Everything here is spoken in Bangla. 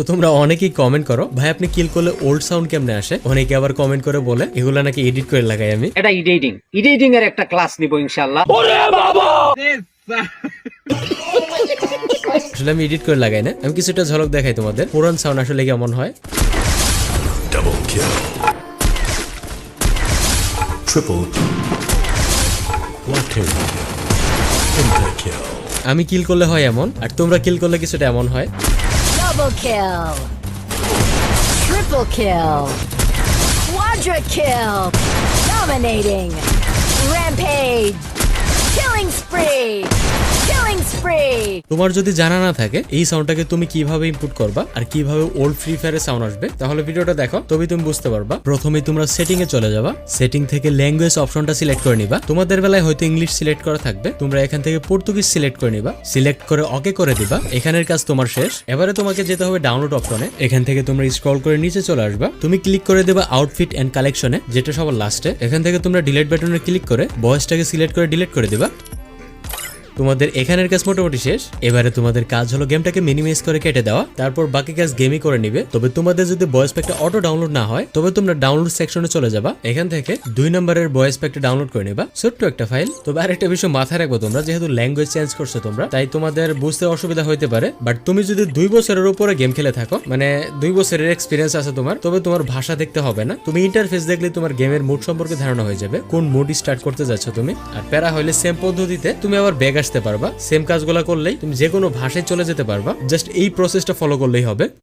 তো তোমরা অনেকেই কমেন্ট করো ভাই আপনি কিল করলে ওল্ড সাউন্ড কেমনে আসে, অনেকে আবার কমেন্ট করে বলে এগুলা নাকি এডিট করে লাগাই আমি। এটা এডিটিং এর একটা ক্লাস নিব ইনশাআল্লাহ। আসলে আমি এডিট করে লাগাই না, আমি কিছুটা ঝলক দেখাই তোমাদের পুরান সাউন্ড আসলে কেমন হয়। Double kill. Triple. Quadruple. Pentakill. আমি কিল করলে হয় এমন, আর তোমরা কিল করলে কিছুটা এমন হয়। Double kill. Triple kill. Quadra kill. Dominating. Rampage. Killing spree. Killing spree. তোমার যদি জানা না থাকে এই সাউন্ডটাকে তুমি কিভাবে ইনপুট করবা আর কিভাবে ওল্ড ফ্রি ফায়ারের সাউন্ড আসবে, তাহলে ভিডিওটা দেখো তবেই তুমি বুঝতে পারবা। প্রথমে তোমরা সেটিং এ চলে যাবা, সেটিং থেকে ল্যাঙ্গুয়েজ অপশনটা সিলেক্ট করে নিবা। তোমাদের বেলায় হয়তো ইংলিশ সিলেক্ট করা থাকবে, তোমরা এখান থেকে পর্তুগিজ সিলেক্ট করে নিবা, সিলেক্ট করে ওকে করে দিবা। এখানের কাজ তোমার শেষ। এবারে তোমাকে যেতে হবে ডাউনলোড অপশনে, এখান থেকে তোমরা স্ক্রল করে নিচে চলে আসবা, তুমি ক্লিক করে দেবা আউটফিট এন্ড কালেকশনে, যেটা সবার লাস্টে। এখান থেকে তোমরা ডিলিট বাটনে ক্লিক করে ভয়েসটাকে সিলেক্ট করে ডিলিট করে দিবা। তোমাদের এখানের কাজ মোটামুটি শেষ। এবারে তোমাদের কাজ হলো গেমটাকে মিনিমাইজ করে কেটে দেওয়া, তারপর বাকি কাজ গেমই করে নিবে। তবে তোমাদের যদি ভয়েস প্যাকটা অটো ডাউনলোড না হয় তবে তোমরা ডাউনলোড সেকশনে চলে যাবা, এখান থেকে 2 নম্বরের ভয়েস প্যাকটা ডাউনলোড করে নিবা, ছোট্ট একটা ফাইল। তবে আরেকটা বিষয় মাথায় রাখবো, তোমরা যেহেতু ল্যাঙ্গুয়েজ চেঞ্জ করছো তোমরা, তাই তোমাদের বুঝতে অসুবিধা হইতে পারে। বাট তুমি যদি 2 বছরের উপরে গেম খেলে থাকো, মানে 2 বছরের এক্সপিরিয়েন্স আছে তোমার, তবে তোমার ভাষা দেখতে হবে না, তুমি ইন্টারফেস দেখলে তোমার গেমের মুড সম্পর্কে ধারণা হয়ে যাবে, কোন মুড স্টার্ট করতে যাচ্ছ তুমি। আর প্যারা হইলে সেম পদ্ধতিতে তুমি আবার ব্যাক আসতে পারবা, সেম কাজগুলো করলেই তুমি যে কোনো ভাষায় চলে যেতে পারবা। জাস্ট এই প্রসেসটা ফলো করলেই হবে।